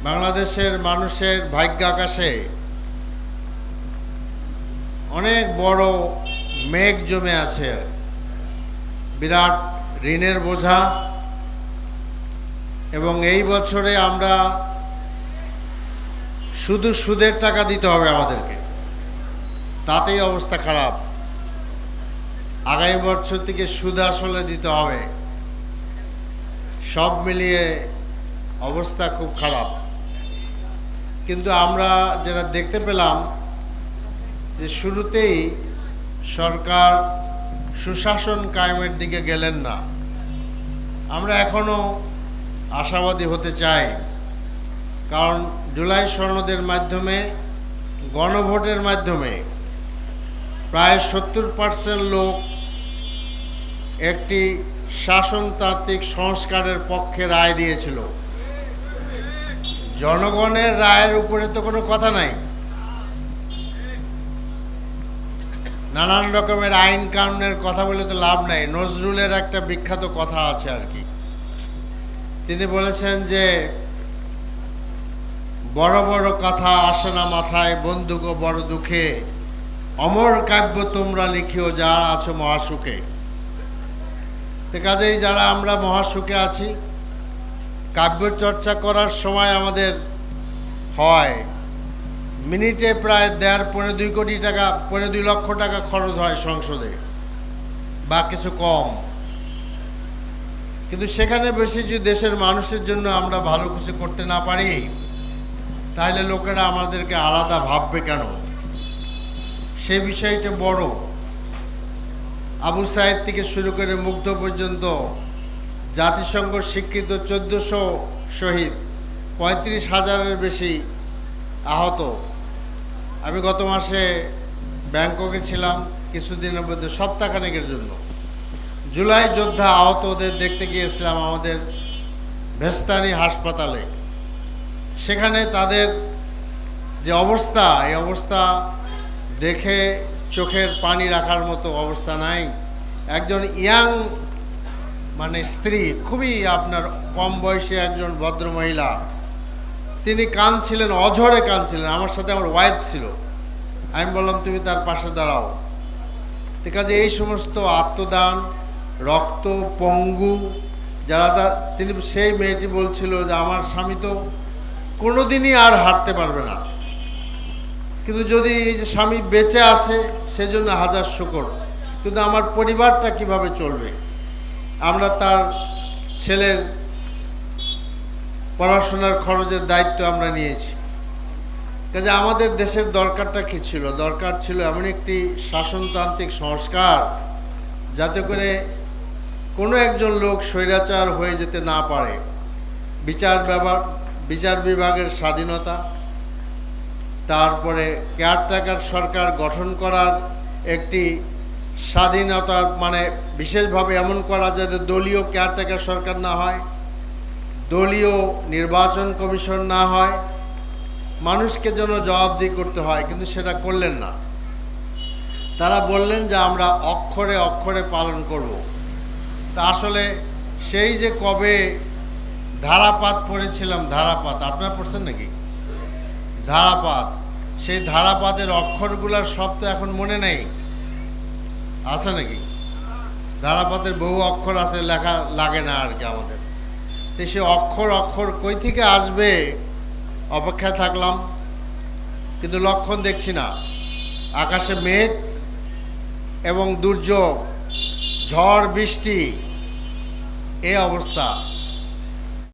বাংলাদেশের মানুষের ভাগ্য আকাশে অনেক বড় মেঘ জমে আছে, বিরাট ঋণের বোঝা। এবং এই বছরে আমরা শুধু সুদের টাকা দিতে হবে আমাদেরকে, তাতেই অবস্থা খারাপ। আগামী বছর থেকে সুদ আসলে দিতে হবে। সব মিলিয়ে অবস্থা খুব খারাপ। কিন্তু আমরা যেটা দেখতে পেলাম যে শুরুতেই সরকার সুশাসন কায়েমের দিকে গেলেন না। আমরা এখনো আশাবাদী হতে চাই, কারণ জুলাই সনদের মাধ্যমে, গণভোটের মাধ্যমে প্রায় 70% লোক একটি শাসনতান্ত্রিক সংস্কারের পক্ষে রায় দিয়েছিল। জনগণের রায়ের উপরে তো কোনো কথা নাই। নানান রকমের আইন কানুনের কথা বলে তো লাভ নাই। নজরুলের একটা বিখ্যাত কথা আছে আর কি, তিনি বলেছেন যে বড় বড় কথা আসে না মাথায়, বন্ধু গো বড় দুঃখে, অমর কাব্য তোমরা লিখিও যারা আছো মহাসুখে। তো কাজেই যারা আমরা মহাসুখে আছি, কাব্য চর্চা করার সময় আমাদের হয় মিনিটে প্রায় 1.5-2 কোটি টাকা, 2 লক্ষ টাকা খরচ হয় সংসদে, বা কিছু কম। কিন্তু সেখানে বেশি যদি দেশের মানুষের জন্য আমরা ভালো কিছু করতে না পারি, তাহলে লোকেরা আমাদেরকে আলাদা ভাববে কেন? সেই বিষয়টা বড়। আবু সাইদ থেকে শুরু করে মুগ্ধ পর্যন্ত জাতিসংঘ স্বীকৃত 1400 শহীদ, 35,000-এর বেশি আহত। আমি গত মাসে ব্যাংককে ছিলাম কিছুদিনের মধ্যে, সপ্তাহখানেকের জন্য। জুলাই যোদ্ধা আহতদের দেখতে গিয়েছিলাম আমাদের ভেস্তানি হাসপাতালে। সেখানে তাদের যে অবস্থা, এই অবস্থা দেখে চোখের পানি রাখার মতো অবস্থা নাই। একজন ইয়াং স্ত্রী, খুবই আপনার কম বয়সী একজন ভদ্রমহিলা, তিনি কাঁদছিলেন, অঝরে কাঁদছিলেন। আমার সাথে আমার ওয়াইফ ছিল। আমি বললাম তুমি তার পাশে দাঁড়াও। ঠিক আছে, এই সমস্ত আত্মদান, রক্ত পঙ্গু যারা, তিনি, সেই মেয়েটি বলছিল যে আমার স্বামী তো কোনোদিনই আর হাঁটতে পারবে না, কিন্তু যদি এই যে স্বামী বেঁচে আসে সেজন্য হাজার শুকর, কিন্তু আমার পরিবারটা কিভাবে চলবে? আমরা তার ছেলের পড়াশোনার খরচের দায়িত্ব আমরা নিয়েছি। কাজে আমাদের দেশের দরকারটা কী ছিল? দরকার ছিল এমন একটি শাসনতান্ত্রিক সংস্কার যাতে করে কোনো একজন লোক স্বৈরাচার হয়ে যেতে না পারে। বিচার বিভাগের স্বাধীনতা, তারপরে কেয়ারটেকার সরকার গঠন করার একটি স্বাধীনতা, বিশেষভাবে এমন করা যাতে দলীয় কেয়ারটেকার সরকার না হয়, দলীয় নির্বাচন কমিশন না হয়, মানুষকে যেন জবাবদিহি করতে হয়। কিন্তু সেটা করলেন না। তারা বললেন যে আমরা অক্ষরে অক্ষরে পালন করব। তা আসলে সেই যে কবে ধারাপাত পড়েছিলাম, ধারাপাত আপনারা পড়ছেন নাকি? ধারাপাত, সেই ধারাপাতের অক্ষরগুলার সব তো এখন মনে নেই, আছে নাকি? ধারাপাতের বহু অক্ষর আছে, লেখা লাগে না আর কি আমাদের। তো সে অক্ষর কই থেকে আসবে অপেক্ষায় থাকলাম, কিন্তু লক্ষণ দেখছি না। আকাশে মেঘ এবং দুর্যোগ, ঝড় বৃষ্টি, এই অবস্থা।